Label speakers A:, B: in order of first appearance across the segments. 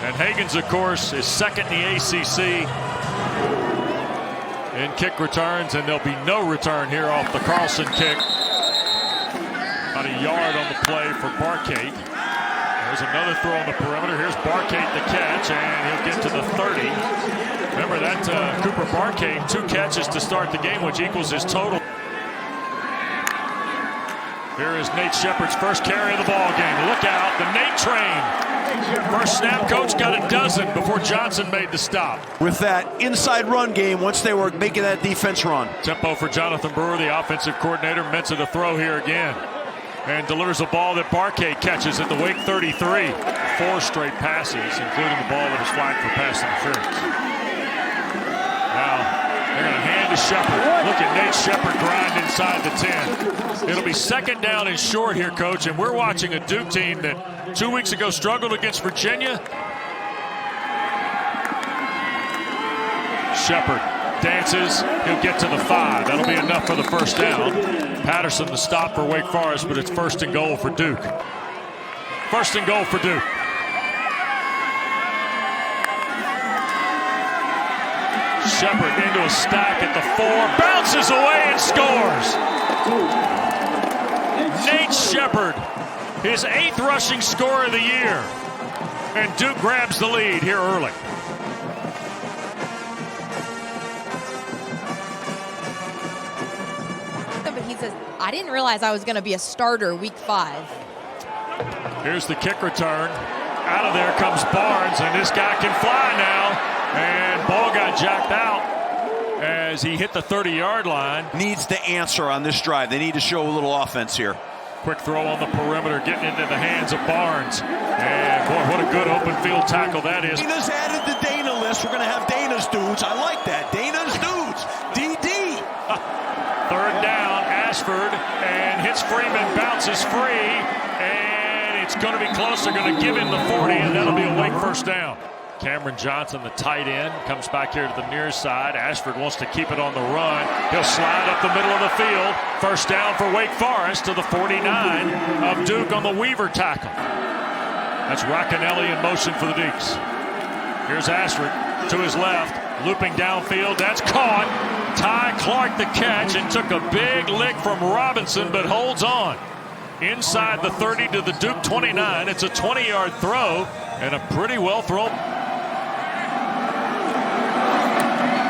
A: And Hagens, of course, is second in the ACC in kick returns, and there'll be no return here off the Carlson kick. About a yard on the play for Barkate. There's another throw on the perimeter. Here's Barkate the catch, and he'll get to the 30. Remember that Cooper Barkate, 2 catches to start the game, which equals his total. Here is Nate Sheppard's first carry of the ball game. Look out, the Nate train. First snap, coach got a dozen before Johnson made the stop.
B: With that inside run game, once they were making that defense run.
A: Tempo for Jonathan Brewer, the offensive coordinator. Mensah to throw here again. And delivers a ball that Barkate catches at the Wake 33. 4 straight passes, including the ball that was flagged for pass interference. Now, they're going to hand to Sheppard. Look at Nate Sheppard grind inside the 10. It'll be second down and short here, coach, and we're watching a Duke team that 2 weeks ago struggled against Virginia. Sheppard dances, he'll get to the 5. That'll be enough for the first down. Patterson the stop for Wake Forest, but it's first and goal for Duke. First and goal for Duke. Sheppard into a stack at the 4, bounces away and scores. Nate Sheppard, his 8th rushing score of the year. And Duke grabs the lead here early.
C: But he says, I didn't realize I was going to be a starter week 5.
A: Here's the kick return. Out of there comes Barnes, and this guy can fly now. And ball got jacked out as he hit the 30-yard line.
B: Needs to answer on this drive. They need to show a little offense here.
A: Quick throw on the perimeter, getting into the hands of Barnes. And boy, what a good open field tackle that is.
B: Dana's added the Dana list. We're going to have Dana's dudes. I like that. Dana's dudes. DD.
A: Third down, Ashford, and hits Freeman, bounces free, and it's going to be close. They're going to give him the 40, and that'll be a Wake first down. Cameron Johnson, the tight end, comes back here to the near side. Ashford wants to keep it on the run. He'll slide up the middle of the field. First down for Wake Forest to the 49 of Duke on the Weaver tackle. That's Racanelli in motion for the Deacs. Here's Ashford to his left, looping downfield. That's caught. Ty Clark the catch, and took a big lick from Robinson, but holds on. Inside the 30 to the Duke 29. It's a 20-yard throw, and a pretty well thrown.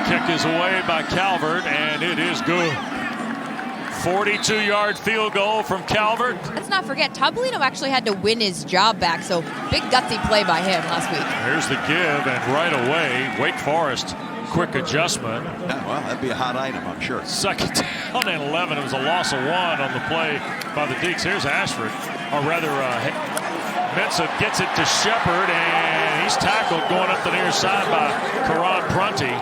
A: Kick is away by Calvert, and it is good. 42-yard field goal from Calvert.
C: Let's not forget, Tobolino actually had to win his job back, so big gutsy play by him last week.
A: Here's the give, and right away, Wake Forest, quick adjustment.
B: Yeah, well, that'd be a hot item, I'm sure.
A: Second down and 11. It was a loss of 1 on the play by the Deacs. Here's Ashford, or rather, Mensah gets it to Sheppard, and he's tackled going up the near side by Karan Prunty.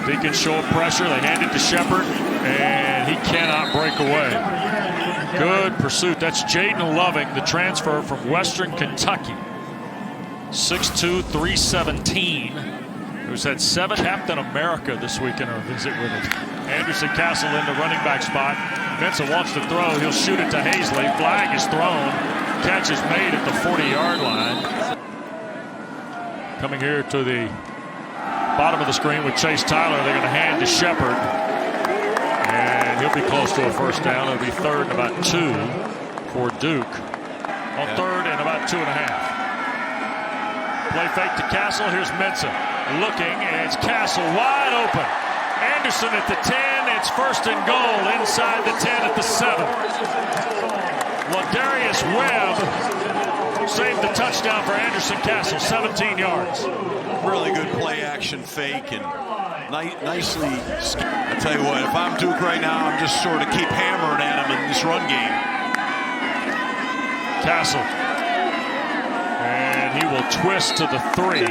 A: Deacons show pressure. They hand it to Sheppard, and he cannot break away. Good pursuit. That's Jaden Loving, the transfer from Western Kentucky. 6'2", 317. Who's had 7 Captain America this week in our visit with it. Anderson Castle in the running back spot. Mensah wants to throw. He'll shoot it to Hazley. Flag is thrown. Catch is made at the 40-yard line. Coming here to the bottom of the screen with Chase Tyler. They're going to hand to Sheppard. And he'll be close to a first down. It'll be third and about 2 for Duke. On third and about 2.5. Play fake to Castle. Here's Mensah looking, and it's Castle wide open. Anderson at the 10. It's first and goal inside the 10 at the 7. Ladarius Webb saved the touchdown for Anderson Castle, 17 yards.
B: Really good play action fake and nicely. I tell you what, if I'm Duke right now, I'm just sort of keep hammering at him in this run game.
A: Castle. And he will twist to the 3,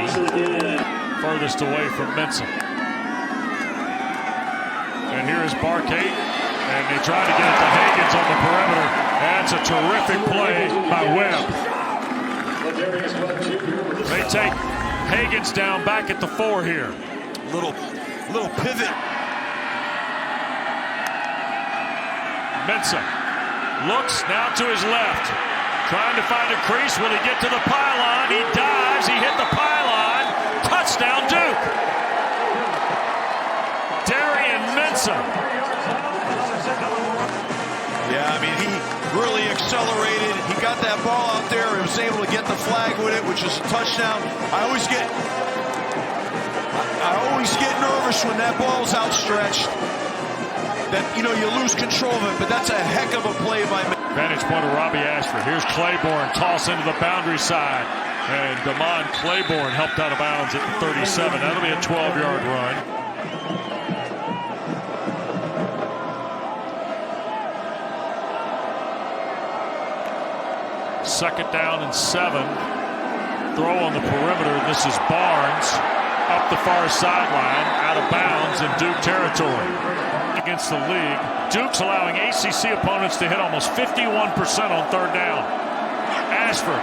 A: furthest away from Mensah. And here is Barkate, and they try to get it to Hagens on the perimeter. That's a terrific play by Webb. They take Hagens down back at the 4 here.
B: Little pivot.
A: Mensah looks now to his left. Trying to find a crease. Will he get to the pylon? He dives. He hit the pylon. Touchdown, Duke. Darian Mensah.
B: Yeah, I mean, he really accelerated. He got that ball out there and was able to get the flag with it, which is a touchdown. I always get nervous when that ball's outstretched. That, you know, you lose control of it, but that's a heck of a play by me.
A: Vantage point of Robby Ashford. Here's Claiborne, toss into the boundary side. And Damon Claiborne helped out of bounds at the 37. That'll be a 12-yard run. Second down and 7. Throw on the perimeter. This is Barnes up the far sideline, out of bounds in Duke territory. Against the league, Duke's allowing ACC opponents to hit almost 51% on third down. Ashford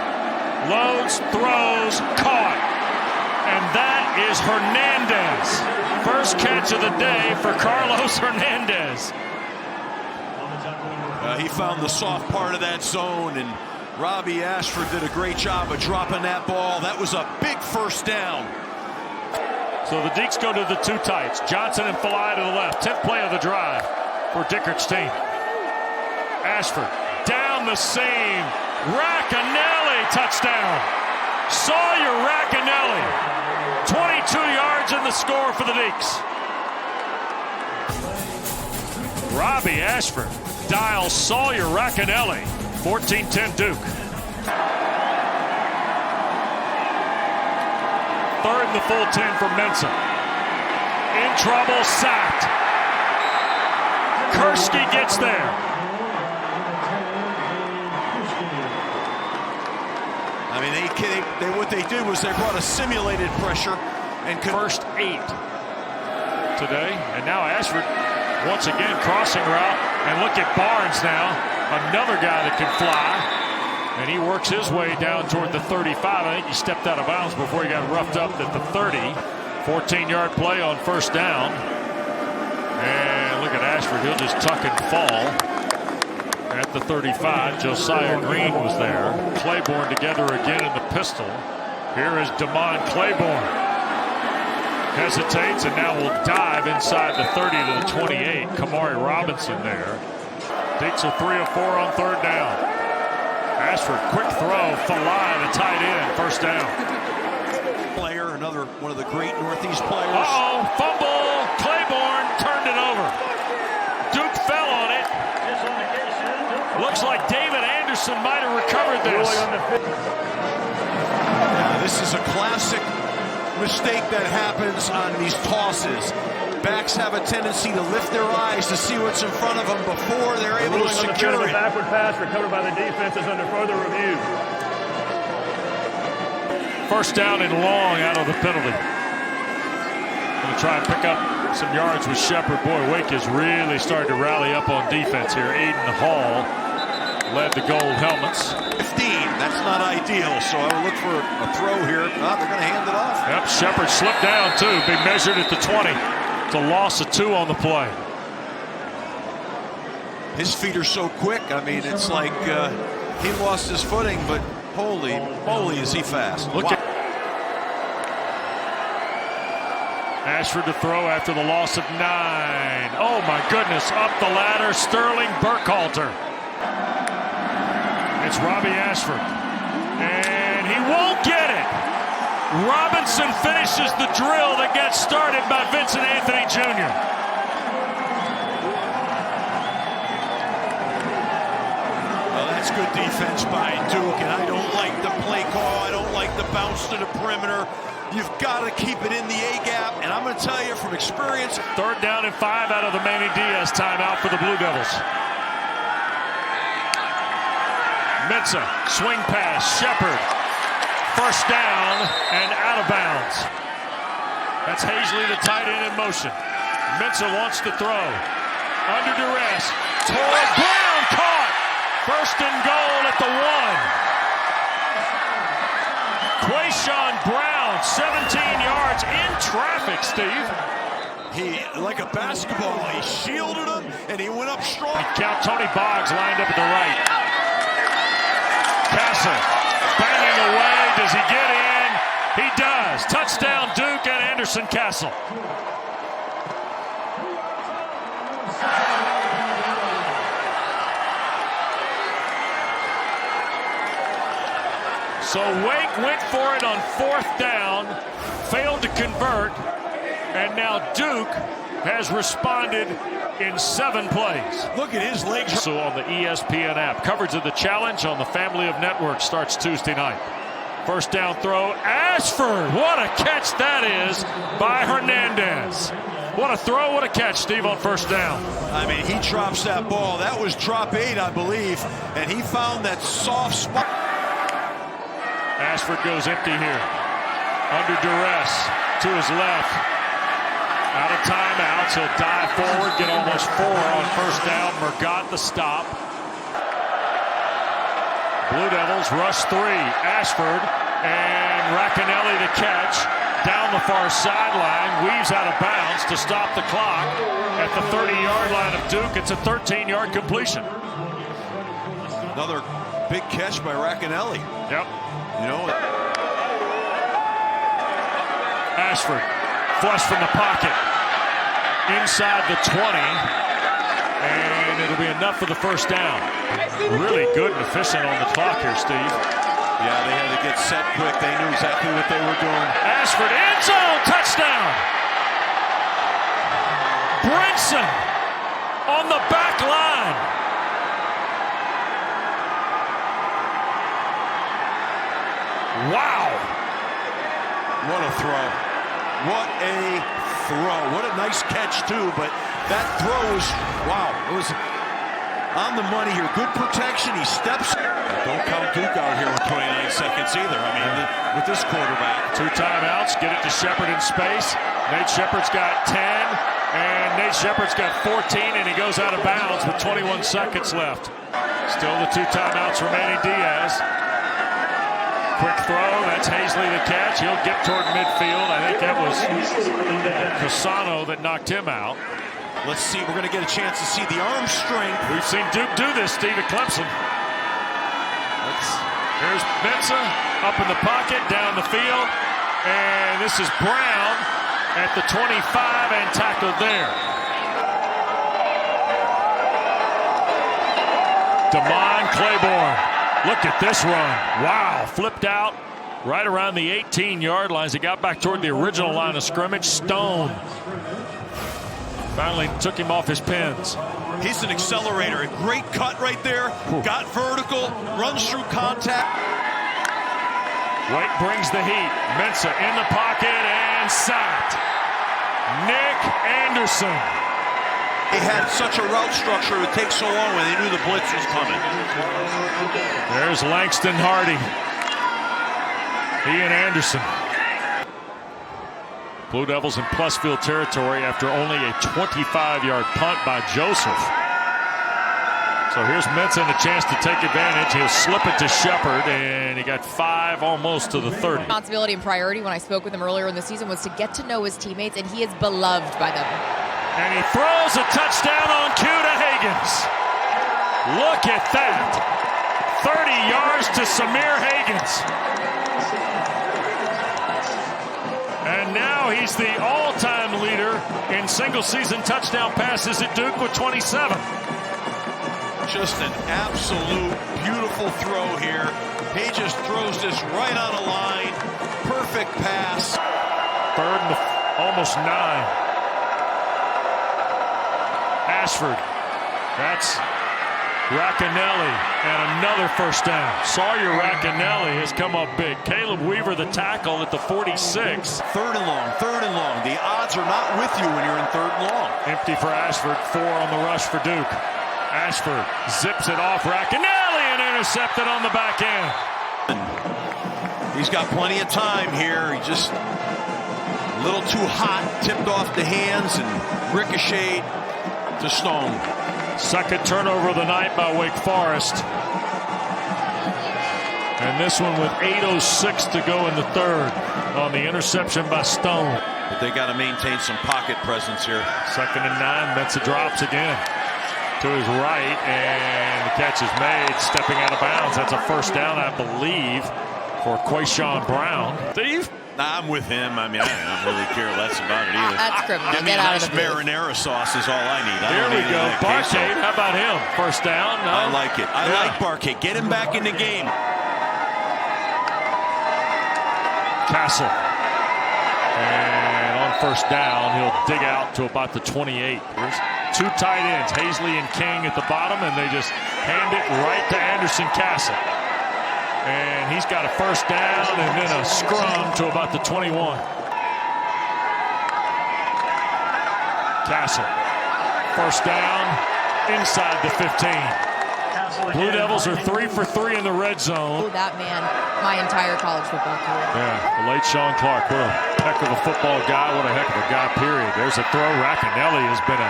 A: loads, throws, caught. And that is Hernandez. First catch of the day for Carlos Hernandez.
B: He found the soft part of that zone, and Robby Ashford did a great job of dropping that ball. That was a big first down.
A: So the Deeks go to the two tights. Johnson and Falai to the left. 10th play of the drive for Dickert's team. Ashford down the seam. Racanelli touchdown. Sawyer Racanelli. 22 yards in the score for the Deeks. Robby Ashford dials Sawyer Racanelli. 14-10 Duke. Third and the full 10 for Mensah. In trouble, sacked. Kursky gets there.
B: I mean, what they did was they brought a simulated pressure and
A: First 8 today. And now Ashford once again crossing route. And look at Barnes now. Another guy that can fly. And he works his way down toward the 35. I think he stepped out of bounds before he got roughed up at the 30. 14-yard play on first down. And look at Ashford. He'll just tuck and fall at the 35. Josiah Green was there. Claiborne together again in the pistol. Here is Damon Claiborne. Hesitates and now will dive inside the 30 to the 28. Kamari Robinson there. Deeks are 3 of 4 on third down. Ashford, quick throw, Falai, the tight end, first down.
B: Player, another one of the great Northeast players.
A: Uh-oh, fumble, Claiborne turned it over. Duke fell on it. Looks like David Anderson might have recovered this.
B: Yeah, this is a classic mistake that happens on these tosses. Backs have a tendency to lift their eyes to see what's in front of them before they're able to secure it.
D: Backward pass recovered by the defense is under further review.
A: First down and long out of the penalty. Going to try and pick up some yards with Sheppard. Boy, Wake is really starting to rally up on defense here. Aiden Hall led the gold helmets.
B: 15, that's not ideal, so I would look for a throw here. No, they're going to hand it off.
A: Yep, Sheppard slipped down too. Be measured at the 20. It's a loss of 2 on the play.
B: His feet are so quick. I mean, it's like he lost his footing, but holy moly, is he fast.
A: Look at Ashford to throw after the loss of 9. Oh my goodness, up the ladder, Sterling Burkhalter. It's Robby Ashford. And he won't get it. Robinson finishes the drill that gets started by Vincent Anthony Jr.
B: Well, that's good defense by Duke, and I don't like the play call. I don't like the bounce to the perimeter. You've got to keep it in the A-gap, and I'm going to tell you from experience.
A: Third down and 5 out of the Manny Diaz timeout for the Blue Devils. Mensah, swing pass, Sheppard. First down and out of bounds. That's Hazley, the tight end, in motion. Mensah wants to throw. Under duress. Toward Brown, caught. First and goal at the 1. Quayshawn Brown, 17 yards in traffic, Steve.
B: He, like a basketball, he shielded him, and he went up strong.
A: Count Tony Boggs lined up at the right. Castle banging away. Does he get in? He does. Touchdown Duke and Anderson Castle. So Wake went for it on 4th down, failed to convert, and now Duke has responded in 7 plays.
B: Look at his legs.
A: So on the ESPN app, coverage of the challenge on the family of networks starts Tuesday night. First down throw, Ashford. What a catch that is by Hernandez. What a throw, what a catch, Steve, on first down.
B: I mean, he drops that ball. That was drop 8, I believe, and he found that soft spot.
A: Ashford goes empty here. Under duress to his left. Out of timeouts. He'll dive forward, get almost 4 on first down. Murgatt the stop. Blue Devils rush 3. Ashford and Racanelli to catch. Down the far sideline. Weaves out of bounds to stop the clock. At the 30-yard line of Duke, it's a 13-yard completion.
B: Another big catch by Racanelli.
A: Yep.
B: You know,
A: Ashford, flush from the pocket, inside the 20, and it'll be enough for the first down. Really good and efficient on the clock here, Steve.
B: Yeah, they had to get set quick. They knew exactly what they were doing.
A: Ashford, end zone, touchdown! Brinson on the back line. Wow.
B: What a throw. What a throw. What a nice catch, too. But that throw was, wow, it was on the money here. Good protection. He steps. Don't count Duke out here with 29 seconds either. I mean, with this quarterback.
A: 2 timeouts. Get it to Sheppard in space. Nate Sheppard's got 10. And Nate Sheppard's got 14. And he goes out of bounds with 21 seconds left. Still the 2 timeouts remaining. Diaz. Quick throw, that's Hazley the catch. He'll get toward midfield. I think that was Casano that knocked him out.
B: Let's see, we're going to get a chance to see the arm strength.
A: We've seen Duke do this, Steve, at Clemson. Here's Mensah up in the pocket, down the field. And this is Brown at the 25 and tackled there. Damon Claiborne. Look at this run. Wow. Flipped out right around the 18-yard lines. He got back toward the original line of scrimmage. Stone finally took him off his pins.
B: He's an accelerator. A great cut right there. Got vertical. Runs through contact.
A: Wake brings the heat. Mensah in the pocket and sacked. Nick Anderson.
B: They had such a route structure, it would take so long when they knew the blitz was coming.
A: There's Langston Hardy. He and Anderson. Blue Devils in plus field territory after only a 25-yard punt by Joseph. So here's Mensah and a chance to take advantage. He'll slip it to Sheppard, and he got 5 almost to the 30.
C: Responsibility and priority when I spoke with him earlier in the season was to get to know his teammates, and he is beloved by them.
A: And he throws a touchdown on cue to Hagans. Look at that. 30 yards to Samir Hagans. And now he's the all-time leader in single-season touchdown passes at Duke with 27.
B: Just an absolute beautiful throw here. He just throws this right on a line. Perfect pass.
A: 3rd and almost 9. Ashford, that's Racanelli, and another first down. Sawyer Racanelli has come up big. Caleb Weaver, the tackle at the 46.
B: 3rd and long, 3rd and long. The odds are not with you when you're in 3rd and long.
A: Empty for Ashford, 4 on the rush for Duke. Ashford zips it off Racanelli and intercepted on the back end.
B: He's got plenty of time here. He just a little too hot, tipped off the hands and ricocheted to Stone.
A: 2nd turnover of the night by Wake Forest. And this one with 8:06 to go in the 3rd on the interception by Stone.
B: But they got to maintain some pocket presence here.
A: 2nd and 9. Mensah drops again. to his right, and the catch is made, stepping out of bounds. That's a first down, I believe, for Quayshawn Brown. Steve?
B: Nah, I'm with him. I mean, I don't really care less about it either.
C: That's criminal.
B: Give me a nice marinara sauce is all I need.
A: Here we go. Barcade, how about him? First down? No?
B: I like it. I like Barcade. Get him back in the game.
A: Castle. And on first down, he'll dig out to about the 28. Here's two tight ends, Hazley and King at the bottom, and they just hand it right to Anderson Castle. And he's got a first down and then a scrum to about the 21. Castle. First down inside the 15. Blue Devils are 3 for 3 in the red zone.
C: Oh, that man, my entire college football career.
A: Yeah, the late Sean Clark. What a heck of a football guy. What a heck of a guy, period. There's a throw. Racanelli has been a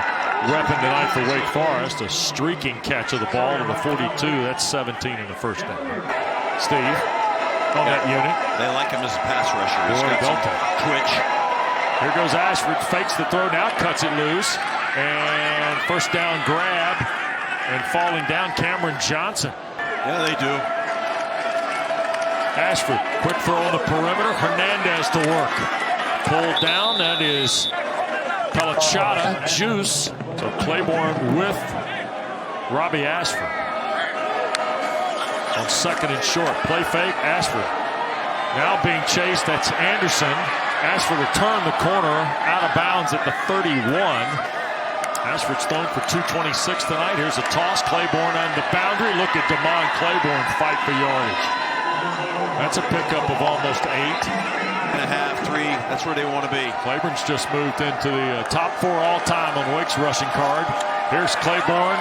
A: weapon tonight for Wake Forest. A streaking catch of the ball to the 42. That's 17 in the first down. Steve, on that unit.
B: They like him as a pass rusher.
A: Boy, don't they?
B: Twitch.
A: Here goes Ashford, fakes the throw, now cuts it loose. And first down grab. And falling down, Cameron Johnson.
B: Yeah, they do.
A: Ashford, quick throw on the perimeter. Hernandez to work. Pulled down, that is Pelachata, Juice. So Claiborne with Robby Ashford. On second and short, play fake, Ashford. Now being chased, that's Anderson. Ashford will turn the corner out of bounds at the 31. Ashford's thrown for 226 tonight. Here's a toss, Claiborne on the boundary. Look at Damon Claiborne fight for yardage. That's a pickup of almost 8.5,
B: 3. That's where they want to be.
A: Claiborne's just moved into the top 4 all-time on Wake's rushing card. Here's Claiborne.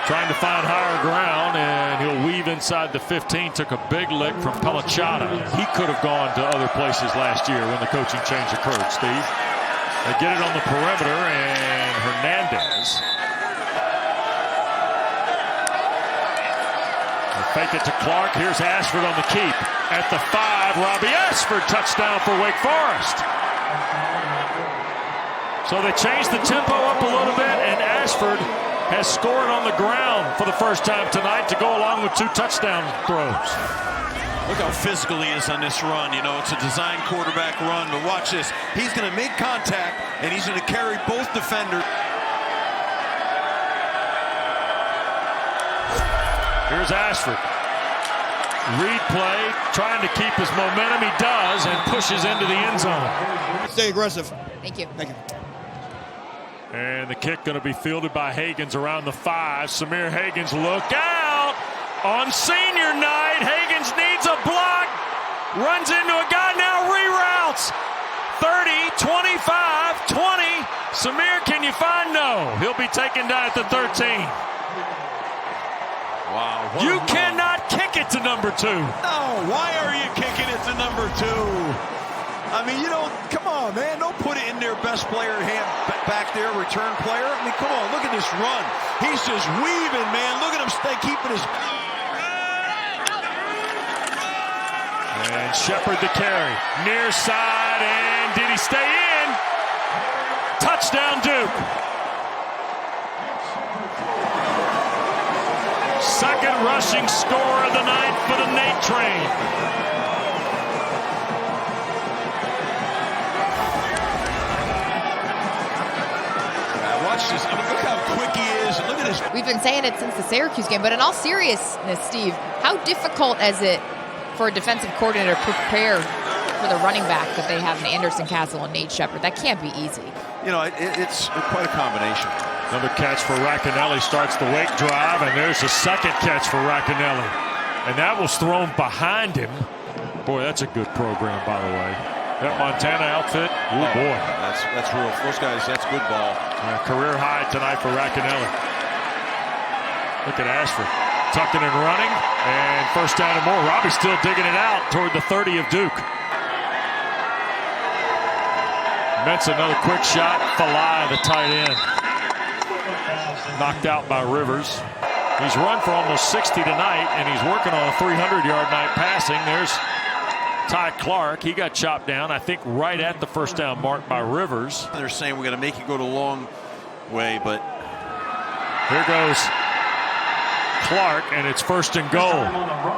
A: Trying to find higher ground, and he'll weave inside the 15. Took a big lick from Pelachata. He could have gone to other places last year when the coaching change occurred, Steve. They get it on the perimeter, and Hernandez. They fake it to Clark. Here's Ashford on the keep. At the 5, Robby Ashford, touchdown for Wake Forest. So they changed the tempo up a little bit, and Ashford has scored on the ground for the first time tonight to go along with 2 touchdown throws.
B: Look how physical he is on this run. You know, it's a design quarterback run, but watch this. He's going to make contact, and he's going to carry both defenders.
A: Here's Ashford. Read play, trying to keep his momentum. He does, and pushes into the end zone.
E: Stay aggressive.
C: Thank you.
E: Thank you.
A: And the kick going to be fielded by Hagans around the 5. Samir Hagans, look out! On senior night, Hagans needs a block. Runs into a guy, now reroutes. 30, 25, 20. Samir, can you find? No. He'll be taken down at the 13.
B: Wow.
A: You cannot kick it to number 2.
B: No, why are you kicking it to number 2? I mean, you don't, come on, man. Don't put it in their best player hand back there, return player. I mean, come on, look at this run. He's just weaving, man. Look at him stay keeping his.
A: And Sheppard the carry. Near side, and did he stay in? Touchdown, Duke. Second rushing score of the night for the Nate train.
B: Watch this. I mean, look how quick he is. Look at this.
C: We've been saying it since the Syracuse game, but in all seriousness, Steve, how difficult is it for a defensive coordinator to prepare for the running back that they have in Anderson Castle and Nate Sheppard? That can't be easy.
B: You know, it's quite a combination.
A: Another catch for Racanelli starts the Wake drive, and there's a second catch for Racanelli. And that was thrown behind him. Boy, that's a good program, by the way. That Montana outfit, oh boy.
B: That's real. Those guys, that's good ball.
A: Career high tonight for Racanelli. Look at Ashford. Tucking and running, and first down and more. Robby's still digging it out toward the 30 of Duke. Mensah, another quick shot. Falai, the tight end. Knocked out by Rivers. He's run for almost 60 tonight, and he's working on a 300-yard night passing. There's Ty Clark. He got chopped down, I think, right at the first down mark by Rivers.
B: They're saying we're going to make you go the long way, but
A: Here goes Clark, and it's 1st and goal.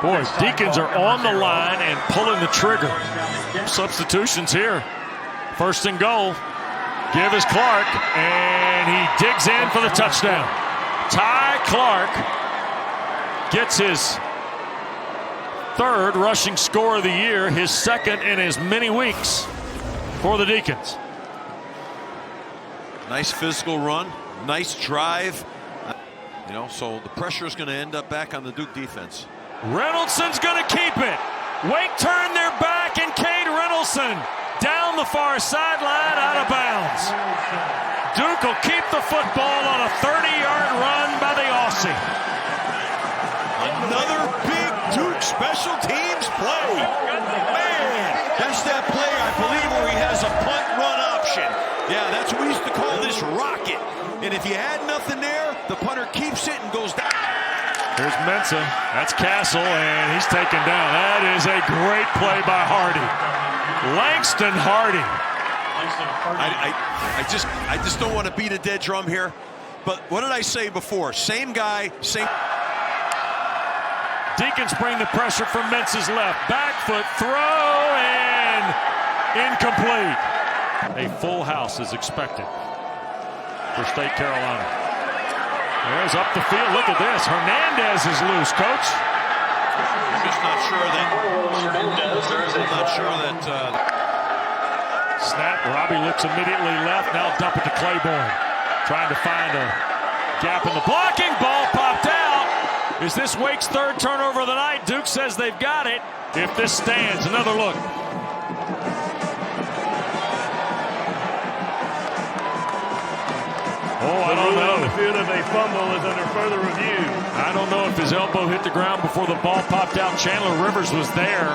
A: Boy, Deacons are on the line and pulling the trigger. Substitutions here. 1st and goal. Give is Clark, and he digs in for the touchdown. Ty Clark gets his 3rd rushing score of the year, his 2nd in as many weeks for the Deacons.
B: Nice physical run, nice drive. You know, so the pressure is going to end up back on the Duke defense.
A: Reynoldson's going to keep it. Wake turn their back, and Cade Reynolson down the far sideline, out of bounds. Duke will keep the football on a 30-yard run by the Aussie.
B: Another big Duke special teams play. Man, that's that play, I believe, where he has a punt-run option. Yeah, that's what we used to call this rocket. And if you had nothing there, the punter keeps it and goes down.
A: Here's Mensah. That's Castle, and he's taken down. That is a great play by Hardy. Langston Hardy.
B: I just don't want to beat a dead drum here. But what did I say before? Same guy, same.
A: Deacons bring the pressure from Mensah's left. Back foot throw, and incomplete. A full house is expected for State Carolina. There's up the field. Look at this. Hernandez is loose, Coach.
B: I'm just not sure that. I'm not sure that.
A: Snap. Robby looks immediately left. Now dump it to Claiborne. Trying to find a gap in the blocking. Ball popped out. Is this Wake's 3rd turnover of the night? Duke says they've got it. If this stands, another look. Oh, I don't know.
D: The field of a fumble is under further review.
A: I don't know if his elbow hit the ground before the ball popped out. Chandler Rivers was there.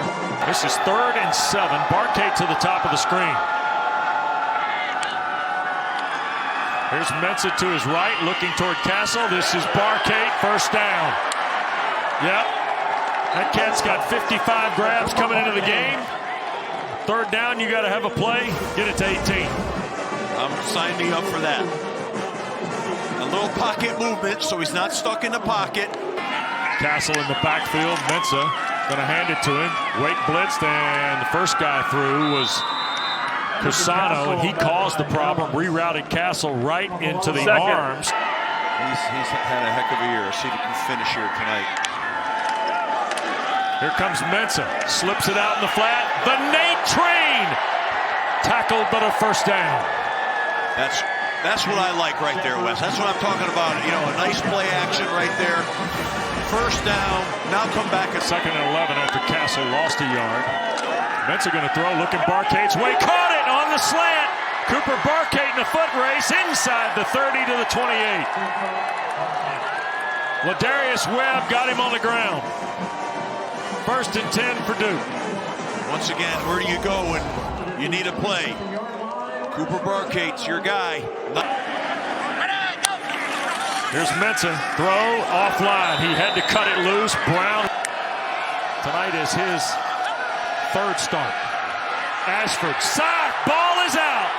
A: This is 3rd and 7. Barkate to the top of the screen. Here's Mensah to his right, looking toward Castle. This is Barkate, 1st down. Yep. That cat's got 55 grabs coming into the game. 3rd down, you got to have a play. Get it to 18.
B: Sign me up for that. A little pocket movement, so he's not stuck in the pocket.
A: Castle in the backfield. Mensah going to hand it to him. Wake blitzed, and the first guy through was Cusano, and he caused the problem. Rerouted Castle right into the arms.
B: He's had a heck of a year. See if he can finish here tonight.
A: Here comes Mensah. Slips it out in the flat. The Nate Train! Tackled, but a 1st down.
B: That's what I like right there, Wes. That's what I'm talking about. You know, a nice play action right there. 1st down. Now come back at
A: 2nd and 11 after Castle lost a yard. Mensah going to throw. Looking Barkate's way. Caught it on the slant. Cooper Barkate in the foot race inside the 30 to the 28. Ladarius Webb got him on the ground. 1st and 10 for Duke.
B: Once again, where do you go when you need a play? Cooper Barkate's your guy.
A: Here's Mensah. Throw offline. He had to cut it loose. Brown tonight is his 3rd start. Ashford. Sack. Ball is out.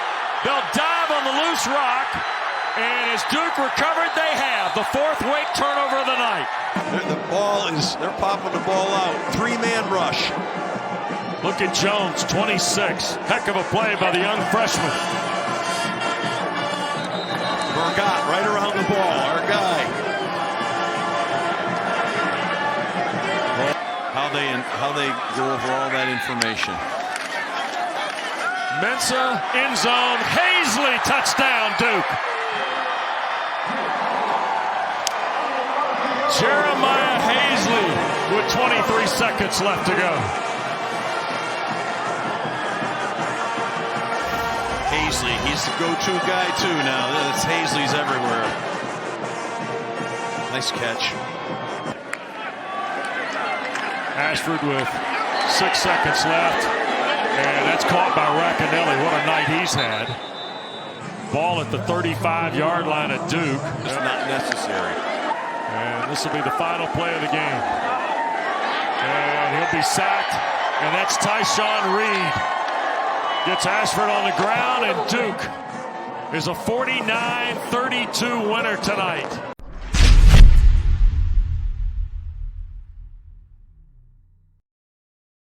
A: They'll dive on the loose rock. And as Duke recovered, they have the 4th Wake turnover of the night.
B: They're popping the ball out. 3-man rush.
A: Look at Jones, 26. Heck of a play by the young freshman.
B: Burgat right around the ball, our guy. How they go over all that information.
A: Mensah in zone. Hazley touchdown, Duke. Jeremiah Hazley with 23 seconds left to go.
B: Hazley, he's the go-to guy too now. That's Hazley's everywhere. Nice catch.
A: Ashford with 6 seconds left. And that's caught by Racanelli. What a night he's had. Ball at the 35-yard line at Duke.
B: It's not necessary.
A: And this will be the final play of the game. And he'll be sacked. And that's Tyshawn Reed. Gets Ashford on the ground, and Duke is a 49-32 winner tonight.